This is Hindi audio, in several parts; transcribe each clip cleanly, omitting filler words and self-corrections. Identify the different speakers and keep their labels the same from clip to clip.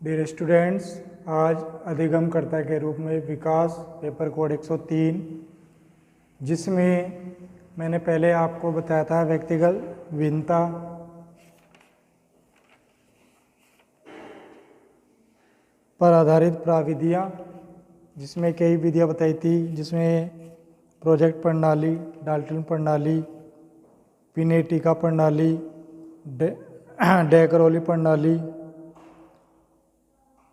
Speaker 1: डियर स्टूडेंट्स, आज अधिगमकर्ता के रूप में विकास पेपर कोड 103, जिसमें मैंने पहले आपको बताया था व्यक्तिगत भिन्नता पर आधारित प्राविधियाँ, जिसमें कई विधियाँ बताई थी, जिसमें प्रोजेक्ट प्रणाली, डाल्टन प्रणाली, पिनेटिका प्रणाली, डेकरोली प्रणाली,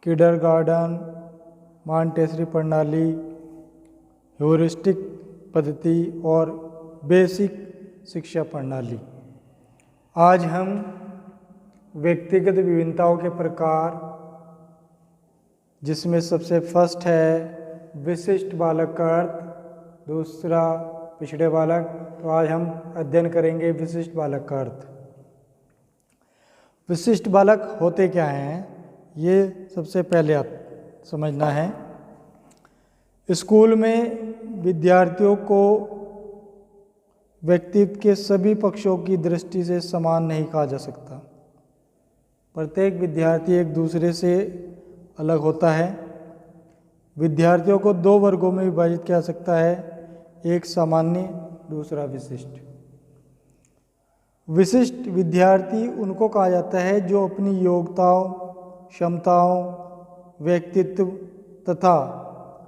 Speaker 1: किंडरगार्टन, मॉन्टेसरी प्रणाली, ह्यूरिस्टिक पद्धति और बेसिक शिक्षा प्रणाली। आज हम व्यक्तिगत विभिन्नताओं के प्रकार, जिसमें सबसे फर्स्ट है विशिष्ट बालक का अर्थ, दूसरा पिछड़े बालक। तो आज हम अध्ययन करेंगे विशिष्ट बालक का अर्थ। विशिष्ट बालक होते क्या हैं, ये सबसे पहले आप समझना है। स्कूल में विद्यार्थियों को व्यक्तित्व के सभी पक्षों की दृष्टि से समान नहीं कहा जा सकता। प्रत्येक विद्यार्थी एक दूसरे से अलग होता है। विद्यार्थियों को दो वर्गों में विभाजित किया जा सकता है, एक सामान्य, दूसरा विशिष्ट। विशिष्ट विद्यार्थी उनको कहा जाता है जो अपनी योग्यताओं, क्षमताओं, व्यक्तित्व तथा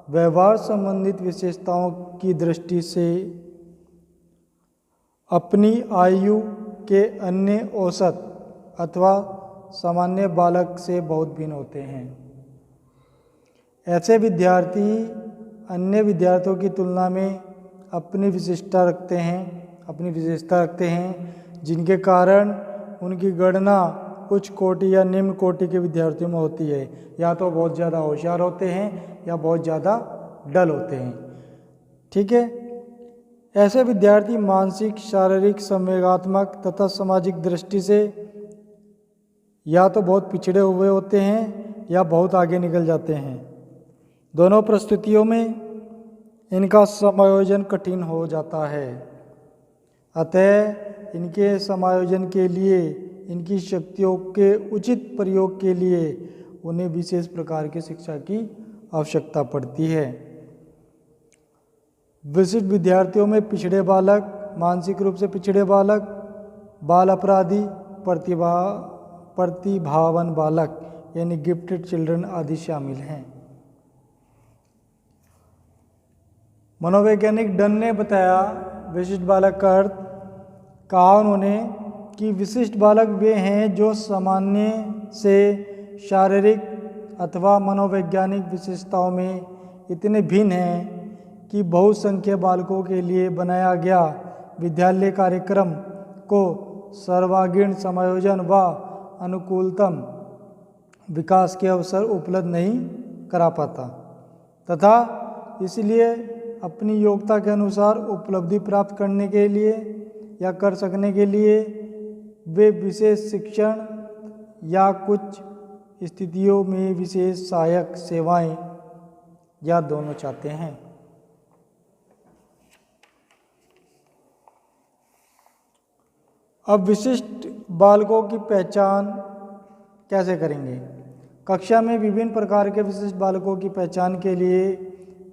Speaker 1: व्यवहार संबंधित विशेषताओं की दृष्टि से अपनी आयु के अन्य औसत अथवा सामान्य बालक से बहुत भिन्न होते हैं। ऐसे विद्यार्थी अन्य विद्यार्थियों की तुलना में अपनी विशेषता रखते हैं, जिनके कारण उनकी गणना उच्च कोटि या निम्न कोटि के विद्यार्थियों में होती है। या तो बहुत ज़्यादा होशियार होते हैं या बहुत ज़्यादा डल होते हैं। ठीक है। ऐसे विद्यार्थी मानसिक, शारीरिक, संवेगात्मक तथा सामाजिक दृष्टि से या तो बहुत पिछड़े हुए होते हैं या बहुत आगे निकल जाते हैं। दोनों परिस्थितियों में इनका समायोजन कठिन हो जाता है। अतः इनके समायोजन के लिए, इनकी शक्तियों के उचित प्रयोग के लिए उन्हें विशेष प्रकार की शिक्षा की आवश्यकता पड़ती है। विशिष्ट विद्यार्थियों में पिछड़े बालक, मानसिक रूप से पिछड़े बालक, बाल अपराधी, प्रतिभावान बालक यानी गिफ्टेड चिल्ड्रन आदि शामिल हैं। मनोवैज्ञानिक डन ने बताया विशिष्ट बालक का अर्थ। कहा उन्होंने कि विशिष्ट बालक वे हैं जो सामान्य से शारीरिक अथवा मनोवैज्ञानिक विशेषताओं में इतने भिन्न हैं कि बहुसंख्यक बालकों के लिए बनाया गया विद्यालय कार्यक्रम को सर्वांगीण समायोजन व अनुकूलतम विकास के अवसर उपलब्ध नहीं करा पाता तथा इसलिए अपनी योग्यता के अनुसार उपलब्धि प्राप्त करने के लिए या कर सकने के लिए वे विशेष शिक्षण या कुछ स्थितियों में विशेष सहायक सेवाएं या दोनों चाहते हैं। अब विशिष्ट बालकों की पहचान कैसे करेंगे? कक्षा में विभिन्न प्रकार के विशिष्ट बालकों की पहचान के लिए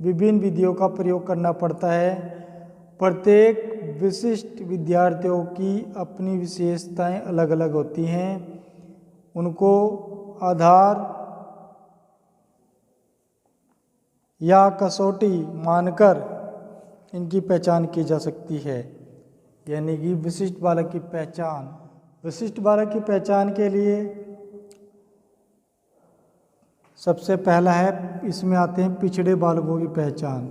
Speaker 1: विभिन्न विधियों का प्रयोग करना पड़ता है। प्रत्येक विशिष्ट विद्यार्थियों की अपनी विशेषताएं अलग अलग होती हैं। उनको आधार या कसौटी मानकर इनकी पहचान की जा सकती है। यानी कि विशिष्ट बालक की पहचान। विशिष्ट बालक की पहचान के लिए सबसे पहला है, इसमें आते हैं पिछड़े बालकों की पहचान।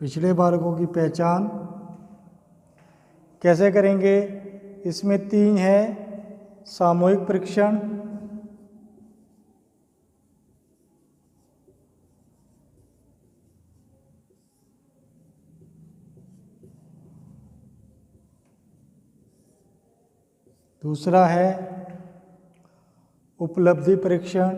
Speaker 1: पिछड़े बालकों की पहचान कैसे करेंगे? इसमें 3 है, सामूहिक परीक्षण, दूसरा है उपलब्धि परीक्षण,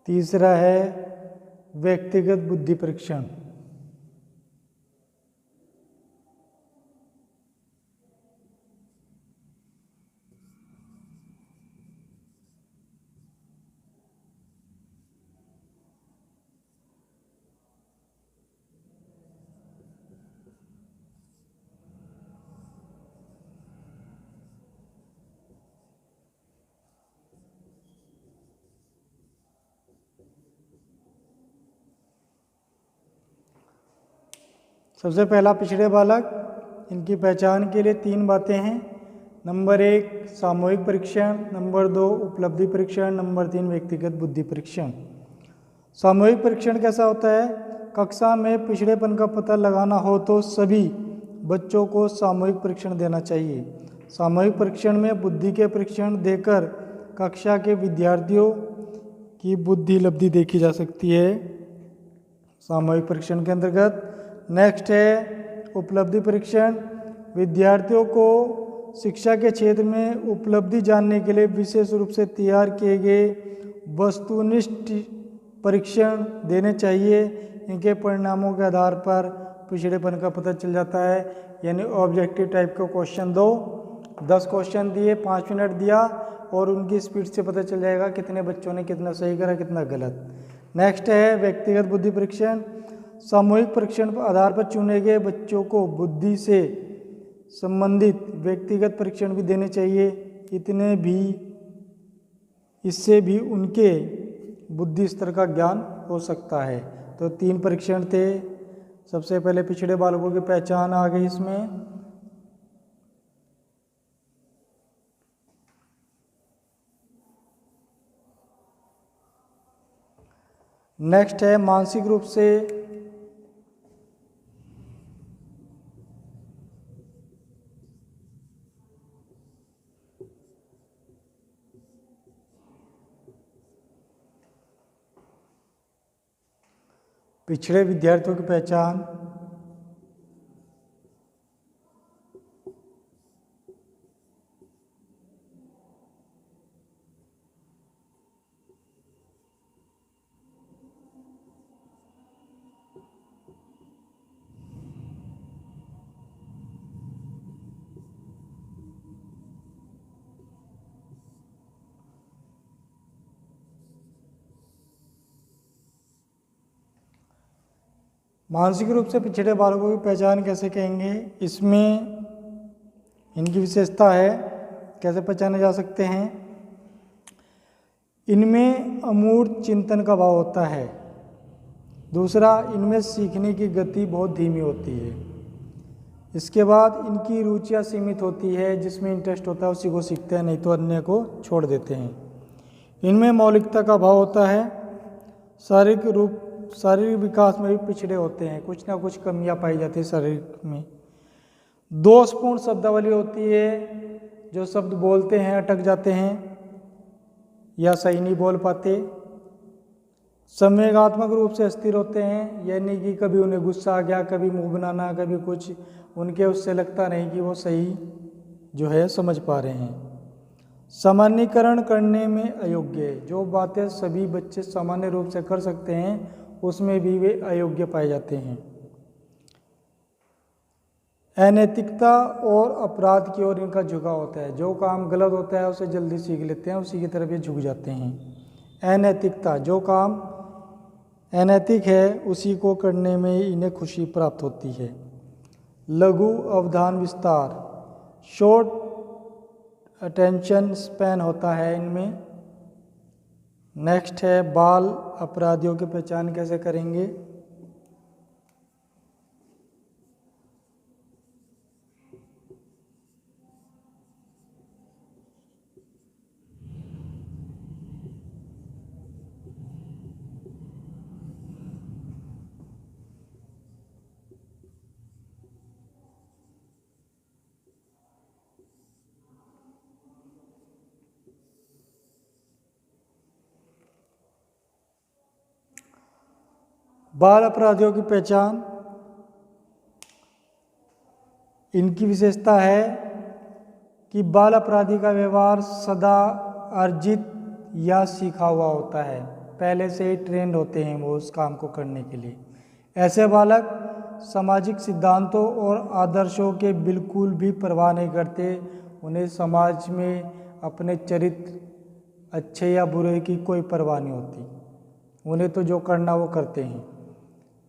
Speaker 1: तीसरा है व्यक्तिगत बुद्धि परीक्षण। सबसे पहला पिछड़े बालक, इनकी पहचान के लिए 3 बातें हैं। नंबर 1 सामूहिक परीक्षण, नंबर 2 उपलब्धि परीक्षण, नंबर 3 व्यक्तिगत बुद्धि परीक्षण। सामूहिक परीक्षण कैसा होता है? कक्षा में पिछड़ेपन का पता लगाना हो तो सभी बच्चों को सामूहिक परीक्षण देना चाहिए। सामूहिक परीक्षण में बुद्धि के परीक्षण देकर कक्षा के विद्यार्थियों की बुद्धि लब्धि देखी जा सकती है सामूहिक परीक्षण के अंतर्गत। नेक्स्ट है उपलब्धि परीक्षण। विद्यार्थियों को शिक्षा के क्षेत्र में उपलब्धि जानने के लिए विशेष रूप से तैयार किए गए वस्तुनिष्ठ परीक्षण देने चाहिए। इनके परिणामों के आधार पर पिछड़ेपन का पता चल जाता है। यानी ऑब्जेक्टिव टाइप का क्वेश्चन दो, 10 क्वेश्चन दिए, 5 मिनट दिया और उनकी स्पीड से पता चल जाएगा कितने बच्चों ने कितना सही करा कितना गलत। नेक्स्ट है व्यक्तिगत बुद्धि परीक्षण। सामूहिक परीक्षण के आधार पर चुने गए बच्चों को बुद्धि से संबंधित व्यक्तिगत परीक्षण भी देने चाहिए। इससे भी उनके बुद्धि स्तर का ज्ञान हो सकता है। तो 3 परीक्षण थे। सबसे पहले पिछड़े बालकों की पहचान आ गई इसमें। नेक्स्ट है मानसिक रूप से पिछड़े विद्यार्थियों की पहचान। मानसिक रूप से पिछड़े बालकों की पहचान कैसे कहेंगे? इसमें इनकी विशेषता है, कैसे पहचाने जा सकते हैं? इनमें अमूर्त चिंतन का भाव होता है। दूसरा, इनमें सीखने की गति बहुत धीमी होती है। इसके बाद इनकी रुचियाँ सीमित होती है, जिसमें इंटरेस्ट होता है उसी को सीखते हैं, नहीं तो अन्य को छोड़ देते हैं। इनमें मौलिकता का भाव होता है। शारीरिक विकास में भी पिछड़े होते हैं, कुछ ना कुछ कमियां पाई जाती है शारीरिक में। दोषपूर्ण शब्दावली होती है, जो शब्द बोलते हैं अटक जाते हैं या सही नहीं बोल पाते। संवेगात्मक रूप से अस्थिर होते हैं, यानी कि कभी उन्हें गुस्सा आ गया, कभी मुंह बनाना, कभी कुछ, उनके उससे लगता नहीं कि वो सही जो है समझ पा रहे हैं। सामान्यीकरण करने में अयोग्य है, जो बातें सभी बच्चे सामान्य रूप से कर सकते हैं उसमें भी वे अयोग्य पाए जाते हैं। अनैतिकता और अपराध की ओर इनका झुकाव होता है, जो काम गलत होता है उसे जल्दी सीख लेते हैं, उसी की तरफ ये झुक जाते हैं। अनैतिकता, जो काम अनैतिक है उसी को करने में इन्हें खुशी प्राप्त होती है। लघु अवधान विस्तार, शॉर्ट अटेंशन स्पैन होता है इनमें। नेक्स्ट है बाल अपराधियों की पहचान कैसे करेंगे? बाल अपराधियों की पहचान, इनकी विशेषता है कि बाल अपराधी का व्यवहार सदा अर्जित या सीखा हुआ होता है। पहले से ही ट्रेंड होते हैं वो उस काम को करने के लिए। ऐसे बालक सामाजिक सिद्धांतों और आदर्शों के बिल्कुल भी परवाह नहीं करते। उन्हें समाज में अपने चरित्र अच्छे या बुरे की कोई परवाह नहीं होती। उन्हें तो जो करना वो करते हैं।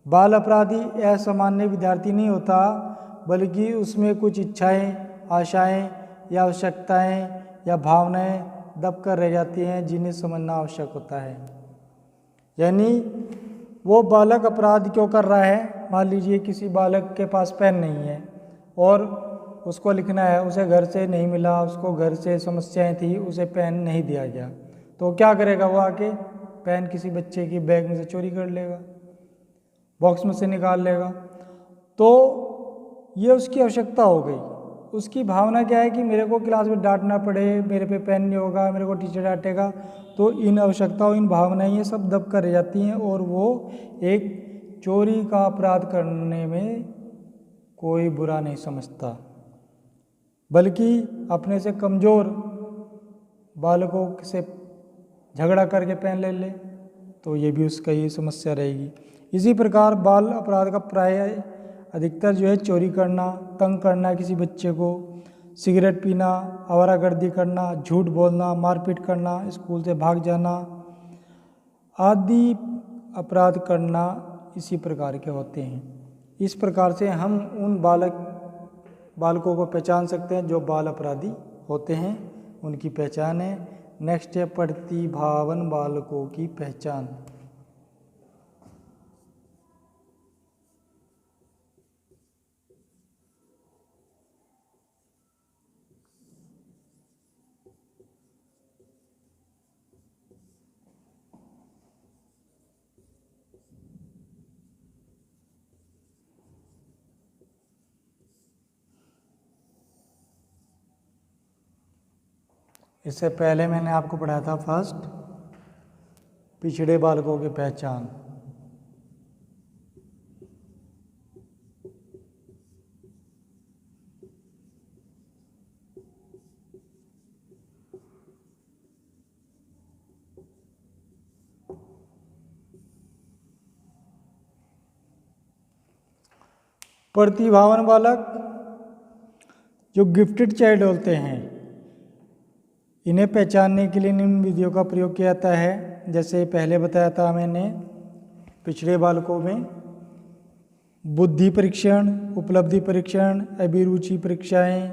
Speaker 1: बाल अपराधी असामान्य विद्यार्थी नहीं होता, बल्कि उसमें कुछ इच्छाएं, आशाएं या आवश्यकताएं या भावनाएं दब कर रह जाती हैं जिन्हें समझना आवश्यक होता है। यानी वो बालक अपराध क्यों कर रहा है। मान लीजिए किसी बालक के पास पेन नहीं है और उसको लिखना है, उसे घर से नहीं मिला, उसको घर से समस्याएं थी, उसे पेन नहीं दिया गया, तो क्या करेगा वो आके पेन किसी बच्चे की बैग में से चोरी कर लेगा, बॉक्स में से निकाल लेगा। तो ये उसकी आवश्यकता हो गई। उसकी भावना क्या है कि मेरे को क्लास में डांटना पड़े, मेरे पे पेन नहीं होगा, मेरे को टीचर डांटेगा। तो इन आवश्यकताओं, इन भावनाएं ये सब दब कर रह जाती हैं और वो एक चोरी का अपराध करने में कोई बुरा नहीं समझता, बल्कि अपने से कमज़ोर बालकों से झगड़ा करके पेन ले ले तो ये भी उसका ये समस्या रहेगी। इसी प्रकार बाल अपराध का प्राय अधिकतर जो है चोरी करना, तंग करना किसी बच्चे को, सिगरेट पीना, आवारागर्दी करना, झूठ बोलना, मारपीट करना, स्कूल से भाग जाना आदि अपराध करना इसी प्रकार के होते हैं। इस प्रकार से हम उन बालकों को पहचान सकते हैं जो बाल अपराधी होते हैं, उनकी पहचान है। नेक्स्ट है प्रतिभावान बालकों की पहचान। इससे पहले मैंने आपको पढ़ाया था फर्स्ट पिछड़े बालकों की पहचान। प्रतिभावान बालक जो गिफ्टेड चाइल्ड होते हैं, इन्हें पहचानने के लिए निम्न विधियों का प्रयोग किया जाता है। जैसे पहले बताया था मैंने, पिछड़े बालकों में बुद्धि परीक्षण, उपलब्धि परीक्षण, अभिरुचि परीक्षाएं,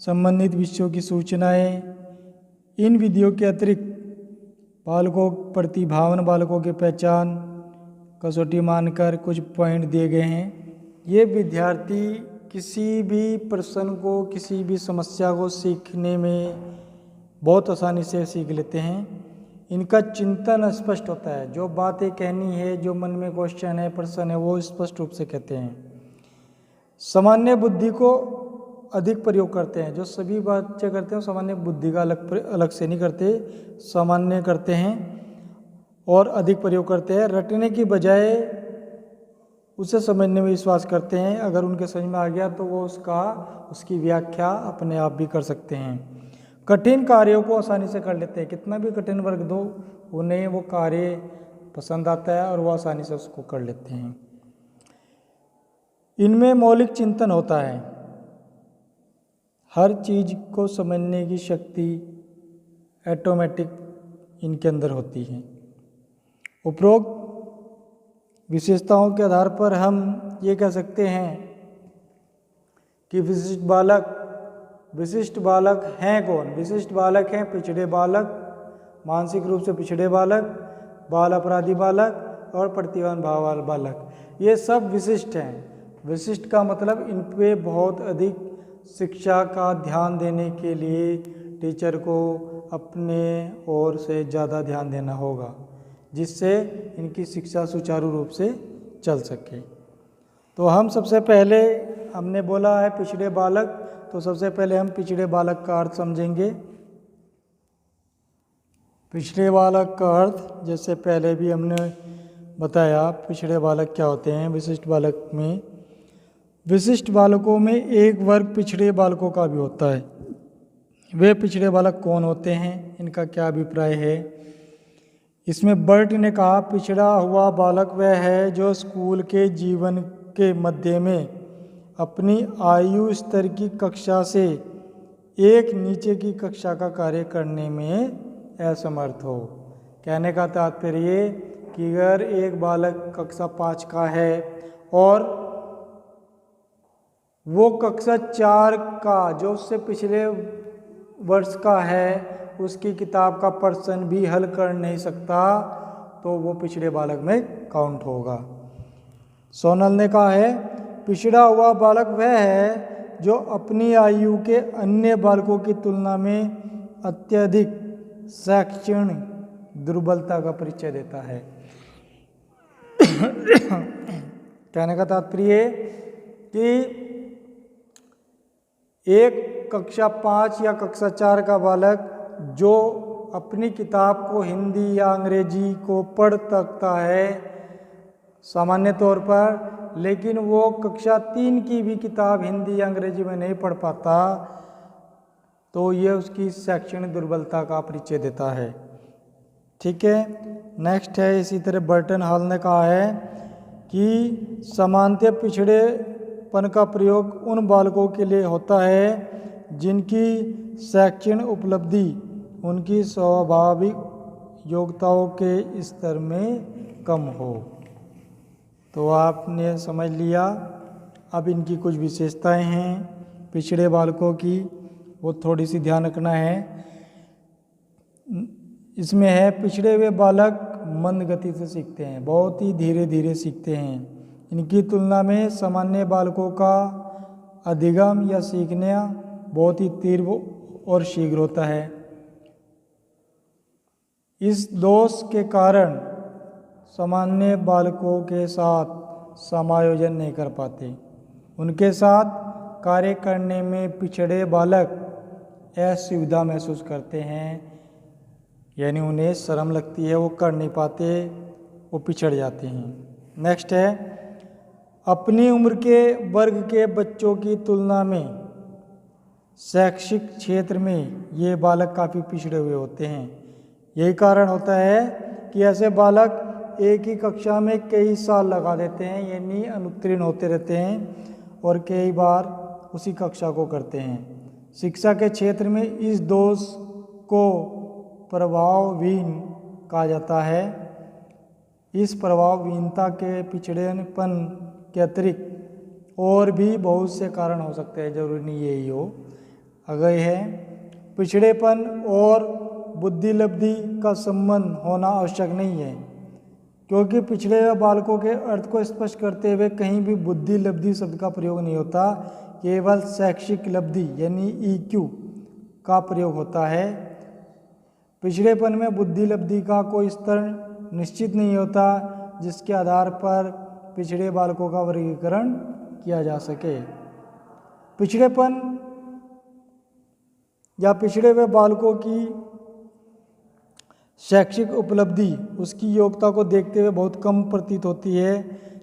Speaker 1: संबंधित विषयों की सूचनाएं। इन विधियों के अतिरिक्त बालकों प्रतिभावान बालकों की पहचान कसौटी मानकर कुछ पॉइंट दिए गए हैं। ये विद्यार्थी किसी भी प्रश्न को, किसी भी समस्या को सीखने में बहुत आसानी से सीख लेते हैं। इनका चिंतन स्पष्ट होता है, जो बातें कहनी है, जो मन में क्वेश्चन है, प्रश्न है, वो स्पष्ट रूप से कहते हैं। सामान्य बुद्धि को अधिक प्रयोग करते हैं। जो सभी बच्चे करते हैं सामान्य बुद्धि का अलग से नहीं करते, सामान्य करते हैं और अधिक प्रयोग करते हैं। रटने की बजाय उसे समझने में विश्वास करते हैं। अगर उनके समझ में आ गया तो वो उसकी व्याख्या अपने आप भी कर सकते हैं। कठिन कार्यों को आसानी से कर लेते हैं। कितना भी कठिन वर्ग दो, उन्हें वो कार्य पसंद आता है और वो आसानी से उसको कर लेते हैं। इनमें मौलिक चिंतन होता है। हर चीज को समझने की शक्ति ऑटोमेटिक इनके अंदर होती है। उपरोक्त विशेषताओं के आधार पर हम ये कह सकते हैं कि विशिष्ट बालक हैं कौन। विशिष्ट बालक हैं पिछड़े बालक, मानसिक रूप से पिछड़े बालक, बाल अपराधी बालक और प्रतिभावान भावाल बालक। ये सब विशिष्ट हैं। विशिष्ट का मतलब इन पे बहुत अधिक शिक्षा का ध्यान देने के लिए टीचर को अपने ओर से ज़्यादा ध्यान देना होगा, जिससे इनकी शिक्षा सुचारू रूप से चल सके। तो हम सबसे पहले हमने बोला है पिछड़े बालक, तो सबसे पहले हम पिछड़े बालक का अर्थ समझेंगे। पिछड़े बालक का अर्थ जैसे पहले भी हमने बताया, पिछड़े बालक क्या होते हैं। विशिष्ट बालकों में एक वर्ग पिछड़े बालकों का भी होता है। वे पिछड़े बालक कौन होते हैं, इनका क्या अभिप्राय है, इसमें बर्ट ने कहा पिछड़ा हुआ बालक वह है जो स्कूल के जीवन के मध्य में अपनी आयु स्तर की कक्षा से एक नीचे की कक्षा का कार्य करने में असमर्थ हो। कहने का तात्पर्य कि अगर एक बालक कक्षा 5 का है और वो कक्षा 4 का जो उससे पिछले वर्ष का है उसकी किताब का प्रश्न भी हल कर नहीं सकता तो वो पिछड़े बालक में काउंट होगा। सोनल ने कहा है पिछड़ा हुआ बालक वह है जो अपनी आयु के अन्य बालकों की तुलना में अत्यधिक शैक्षणिक दुर्बलता का परिचय देता है। कहने का तात्पर्य कि एक कक्षा 5 या कक्षा 4 का बालक जो अपनी किताब को हिंदी या अंग्रेजी को पढ़ सकता है सामान्य तौर पर, लेकिन वो कक्षा 3 की भी किताब हिंदी या अंग्रेजी में नहीं पढ़ पाता तो ये उसकी शैक्षणिक दुर्बलता का परिचय देता है। ठीक है, नेक्स्ट है इसी तरह बर्टन हॉल ने कहा है कि समानता पिछड़ेपन का प्रयोग उन बालकों के लिए होता है जिनकी शैक्षणिक उपलब्धि उनकी स्वाभाविक योग्यताओं के स्तर में कम हो। तो आपने समझ लिया। अब इनकी कुछ विशेषताएं हैं पिछड़े बालकों की, वो थोड़ी सी ध्यान रखना है। इसमें है पिछड़े हुए बालक मंद गति से सीखते हैं, बहुत ही धीरे धीरे सीखते हैं। इनकी तुलना में सामान्य बालकों का अधिगम या सीखने बहुत ही तीव्र और शीघ्र होता है। इस दोष के कारण सामान्य बालकों के साथ समायोजन नहीं कर पाते। उनके साथ कार्य करने में पिछड़े बालक असुविधा महसूस करते हैं, यानी उन्हें शर्म लगती है, वो कर नहीं पाते, वो पिछड़ जाते हैं। नेक्स्ट है अपनी उम्र के वर्ग के बच्चों की तुलना में शैक्षिक क्षेत्र में ये बालक काफ़ी पिछड़े हुए होते हैं। यही कारण होता है कि ऐसे बालक एक ही कक्षा में कई साल लगा देते हैं, यानी अनुत्तीर्ण होते रहते हैं और कई बार उसी कक्षा को करते हैं। शिक्षा के क्षेत्र में इस दोष को प्रभावहीन कहा जाता है। इस प्रभावहीनता के पिछड़ेपन के अतिरिक्त और भी बहुत से कारण हो सकते हैं, जरूरी नहीं यही हो। अगर है पिछड़ेपन और बुद्धिलब्धि का संबंध होना आवश्यक नहीं है, क्योंकि पिछड़े हुए बालकों के अर्थ को स्पष्ट करते हुए कहीं भी बुद्धिलब्धि शब्द का प्रयोग नहीं होता, केवल शैक्षिक लब्धि यानी EQ का प्रयोग होता है। पिछड़ेपन में बुद्धिलब्धि का कोई स्तर निश्चित नहीं होता जिसके आधार पर पिछड़े बालकों का वर्गीकरण किया जा सके। पिछड़ेपन या पिछड़े हुए बालकों की शैक्षिक उपलब्धि उसकी योग्यता को देखते हुए बहुत कम प्रतीत होती है।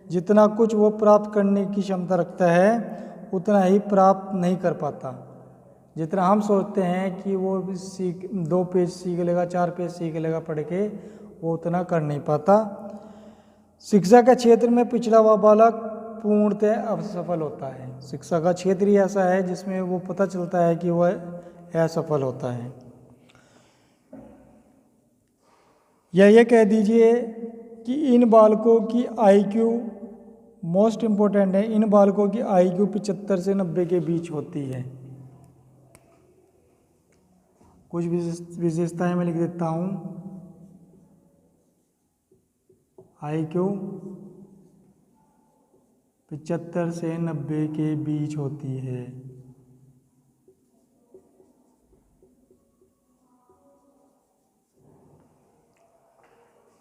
Speaker 1: जितना कुछ वो प्राप्त करने की क्षमता रखता है उतना ही प्राप्त नहीं कर पाता। जितना हम सोचते हैं कि वो 2 पेज सीख लेगा, 4 पेज सीख लेगा पढ़ के, वो उतना कर नहीं पाता। शिक्षा के क्षेत्र में पिछड़ा हुआ बालक पूर्णतः असफल होता है। शिक्षा का क्षेत्र ही ऐसा है जिसमें वो पता चलता है कि वह असफल होता है। या ये कह दीजिए कि इन बालकों की IQ मोस्ट इम्पोर्टेंट है, इन बालकों की IQ 75 से 90 के बीच होती है। कुछ विशेषताएं मैं लिख देता हूँ। IQ 75 से 90 के बीच होती है।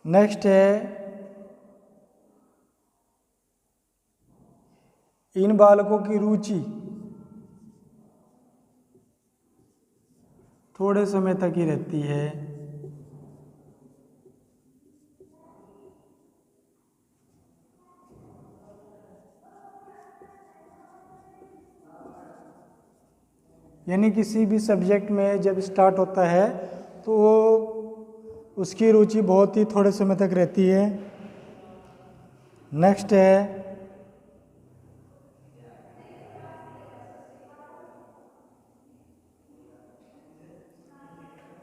Speaker 1: नेक्स्ट है इन बालकों की रुचि थोड़े समय तक ही रहती है। यानी किसी भी सब्जेक्ट में जब स्टार्ट होता है तो उसकी रुचि बहुत ही थोड़े समय तक रहती है। नेक्स्ट है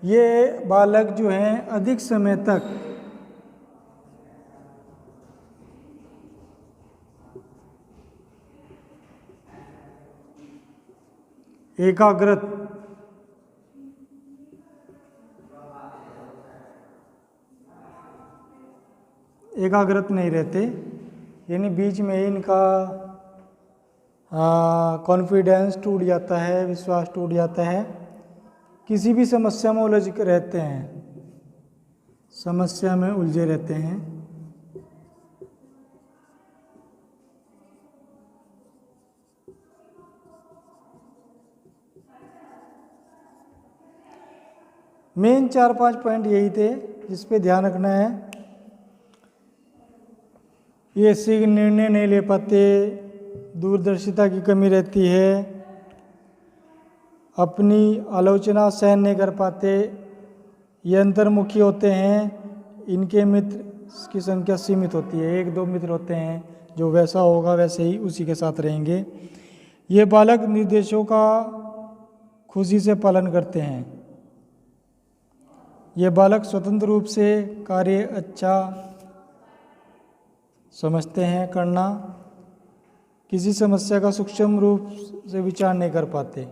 Speaker 1: ये बालक जो हैं अधिक समय तक एकाग्रत नहीं रहते, यानी बीच में ही इनका कॉन्फिडेंस टूट जाता है, विश्वास टूट जाता है, किसी भी समस्या में उलझ के रहते हैं, समस्या में उलझे रहते हैं। मेन 4-5 पॉइंट यही थे जिस पे ध्यान रखना है। ये शीघ्र निर्णय नहीं ले पाते, दूरदर्शिता की कमी रहती है, अपनी आलोचना सहन नहीं कर पाते, ये अंतर्मुखी होते हैं, इनके मित्र की संख्या सीमित होती है, 1-2 मित्र होते हैं, जो वैसा होगा वैसे ही उसी के साथ रहेंगे। ये बालक निर्देशों का खुशी से पालन करते हैं। ये बालक स्वतंत्र रूप से कार्य अच्छा समझते हैं करना, किसी समस्या का सूक्ष्म रूप से विचार नहीं कर पाते।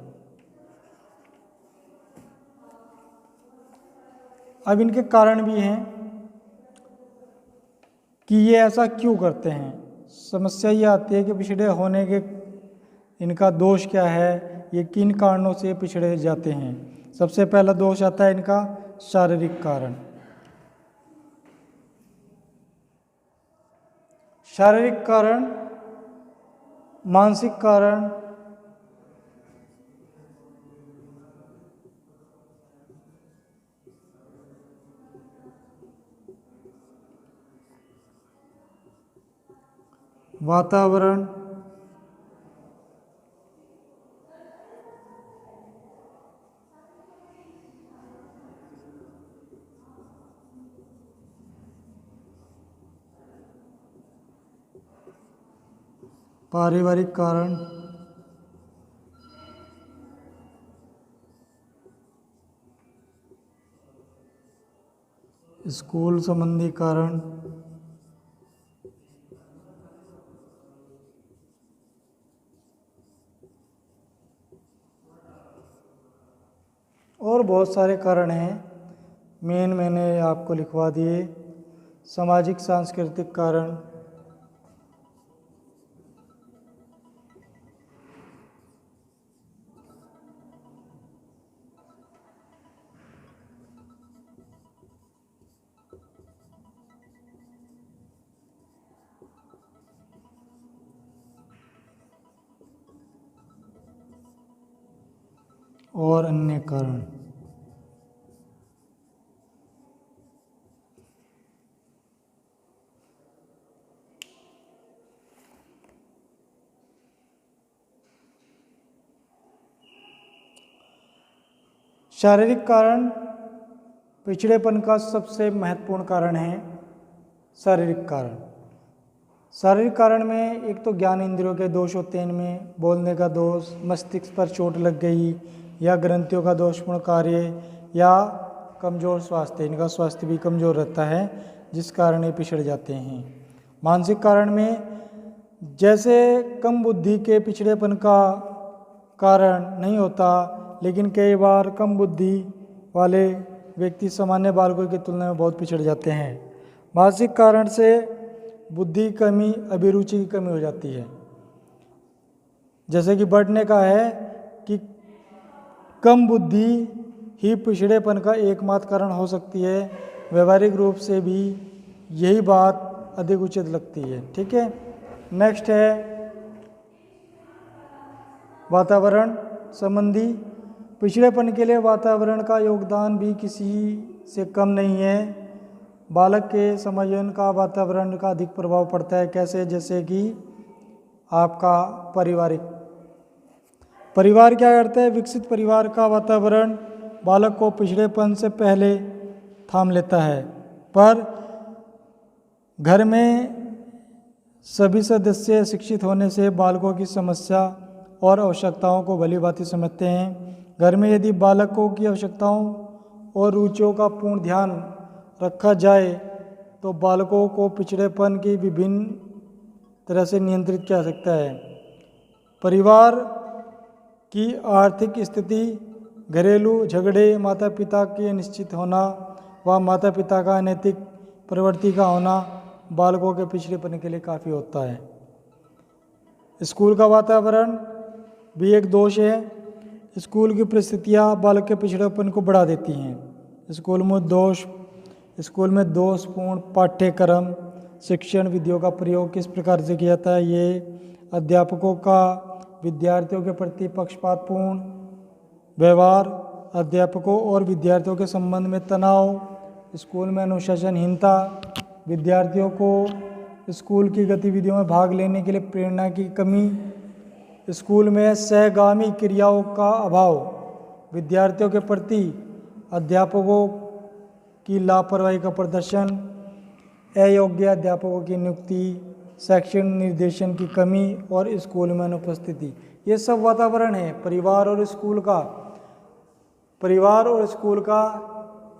Speaker 1: अब इनके कारण भी हैं कि ये ऐसा क्यों करते हैं। समस्या ये आती है कि पिछड़े होने के इनका दोष क्या है, ये किन कारणों से पिछड़े जाते हैं। सबसे पहला दोष आता है इनका शारीरिक कारण। शारीरिक कारण, मानसिक कारण, वातावरण, पारिवारिक कारण, स्कूल संबंधी कारण, और बहुत सारे कारण हैं। मेन मैंने आपको लिखवा दिए। सामाजिक सांस्कृतिक कारण, और अन्य कारण। शारीरिक कारण पिछड़ेपन का सबसे महत्वपूर्ण कारण है शारीरिक कारण। शारीरिक कारण में एक तो ज्ञान इंद्रियों के दोष होते हैं, इनमें बोलने का दोष, मस्तिष्क पर चोट लग गई, या ग्रंथियों का दोषपूर्ण कार्य, या कमज़ोर स्वास्थ्य, इनका स्वास्थ्य भी कमज़ोर रहता है जिस कारण ये पिछड़ जाते हैं। मानसिक कारण में जैसे कम बुद्धि के पिछड़ेपन का कारण नहीं होता, लेकिन कई बार कम बुद्धि वाले व्यक्ति सामान्य बालकों की तुलना में बहुत पिछड़ जाते हैं। मानसिक कारण से बुद्धि कमी, अभिरुचि की कमी हो जाती है। जैसे कि बर्ट ने कहा है कि कम बुद्धि ही पिछड़ेपन का एकमात्र कारण हो सकती है। व्यवहारिक रूप से भी यही बात अधिक उचित लगती है। ठीक है, नेक्स्ट है वातावरण संबंधी। पिछड़ेपन के लिए वातावरण का योगदान भी किसी से कम नहीं है। बालक के समायोजन का वातावरण का अधिक प्रभाव पड़ता है। कैसे? जैसे कि आपका परिवार क्या करता है? विकसित परिवार का वातावरण बालक को पिछड़ेपन से पहले थाम लेता है। पर घर में सभी सदस्य शिक्षित होने से बालकों की समस्या और आवश्यकताओं को भली भांति समझते हैं। घर में यदि बालकों की आवश्यकताओं और रुचियों का पूर्ण ध्यान रखा जाए तो बालकों को पिछड़ेपन की विभिन्न तरह से नियंत्रित किया जा सकता है। परिवार की आर्थिक स्थिति, घरेलू झगड़े, माता पिता के अनिश्चित होना व माता पिता का अनैतिक प्रवृत्ति का होना बालकों के पिछड़ेपन के लिए काफ़ी होता है। स्कूल का वातावरण भी एक दोष है। स्कूल की परिस्थितियाँ बालक के पिछड़ेपन को बढ़ा देती हैं। स्कूल में दोषपूर्ण पाठ्यक्रम, शिक्षण विधियों का प्रयोग किस प्रकार से किया जाता है, ये अध्यापकों का विद्यार्थियों के प्रति पक्षपातपूर्ण व्यवहार, अध्यापकों और विद्यार्थियों के संबंध में तनाव, स्कूल में अनुशासनहीनता, विद्यार्थियों को स्कूल की गतिविधियों में भाग लेने के लिए प्रेरणा की कमी, स्कूल में सहगामी क्रियाओं का अभाव, विद्यार्थियों के प्रति अध्यापकों की लापरवाही का प्रदर्शन, अयोग्य अध्यापकों की नियुक्ति, शैक्षणिक निर्देशन की कमी और स्कूल में अनुपस्थिति। ये सब वातावरण है परिवार और स्कूल का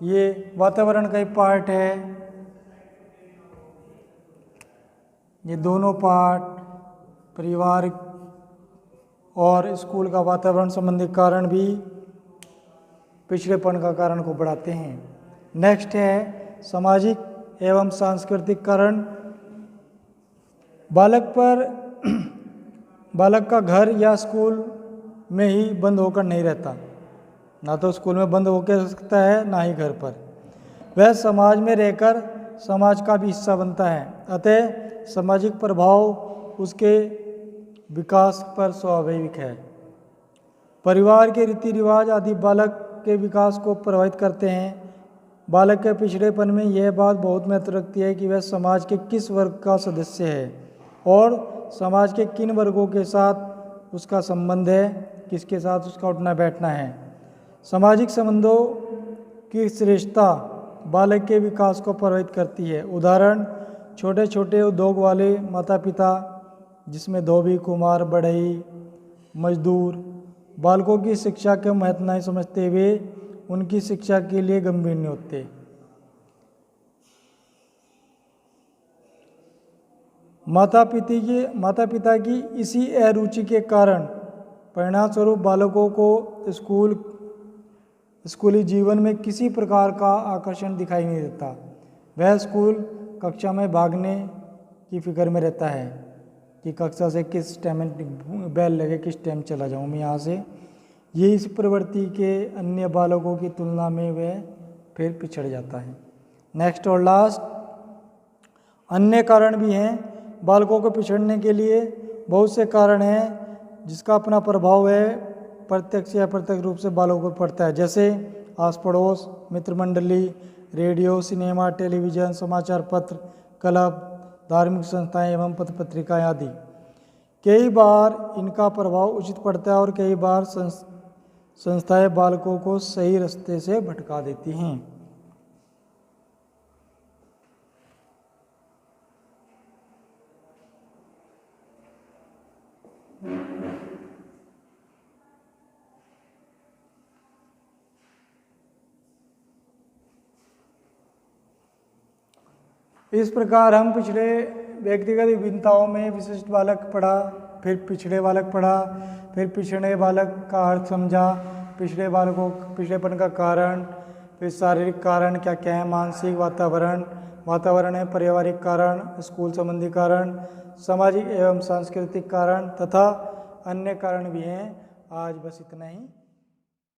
Speaker 1: ये वातावरण का ही पार्ट है। ये दोनों पार्ट, परिवार और स्कूल का वातावरण संबंधी कारण भी पिछड़ेपन का कारण को बढ़ाते हैं। नेक्स्ट है सामाजिक एवं सांस्कृतिक कारण। बालक का घर या स्कूल में ही बंद होकर नहीं रहता, ना तो स्कूल में बंद होकर रह सकता है ना ही घर पर। वह समाज में रहकर समाज का भी हिस्सा बनता है। अतः सामाजिक प्रभाव उसके विकास पर स्वाभाविक है। परिवार के रीति रिवाज आदि बालक के विकास को प्रभावित करते हैं। बालक के पिछड़ेपन में यह बात बहुत महत्व रखती है कि वह समाज के किस वर्ग का सदस्य है और समाज के किन वर्गों के साथ उसका संबंध है, किसके साथ उसका उठना बैठना है। सामाजिक संबंधों की श्रेष्ठता बालक के विकास को प्रभावित करती है। उदाहरण, छोटे छोटे उद्योग वाले माता पिता, जिसमें धोबी, कुम्हार, बढ़ई, मजदूर, बालकों की शिक्षा के महत्व नहीं समझते हुए उनकी शिक्षा के लिए गंभीर नहीं होते। माता पिता की इसी अरुचि के कारण परिणाम स्वरूप बालकों को स्कूली जीवन में किसी प्रकार का आकर्षण दिखाई नहीं देता। वह स्कूल कक्षा में भागने की फिक्र में रहता है कि कक्षा से किस टाइम बेल लगे, किस टाइम चला जाऊँ मैं यहाँ से। ये इस प्रवृत्ति के अन्य बालकों की तुलना में वह फिर पिछड़ जाता है। नेक्स्ट और लास्ट, अन्य कारण भी हैं। बालकों को पिछड़ने के लिए बहुत से कारण हैं जिसका अपना प्रभाव है प्रत्यक्ष या अप्रत्यक्ष रूप से बालकों पर पड़ता है, जैसे आस पड़ोस, मित्र मंडली, रेडियो, सिनेमा, टेलीविज़न, समाचार पत्र, क्लब, धार्मिक संस्थाएं एवं पत्र पत्रिकाएं आदि। कई बार इनका प्रभाव उचित पड़ता है और कई बार संस्थाएं बालकों को सही रास्ते से भटका देती हैं। इस प्रकार हम पिछड़े व्यक्तिगत विभिन्नताओं में विशिष्ट बालक पढ़ा, फिर पिछड़े बालक पढ़ा, फिर पिछड़े बालक का अर्थ समझा, पिछड़ेपन का कारण, फिर शारीरिक कारण क्या क्या है, मानसिक वातावरण है, पारिवारिक कारण, स्कूल संबंधी कारण, सामाजिक एवं सांस्कृतिक कारण तथा अन्य कारण भी हैं। आज बस इतना ही।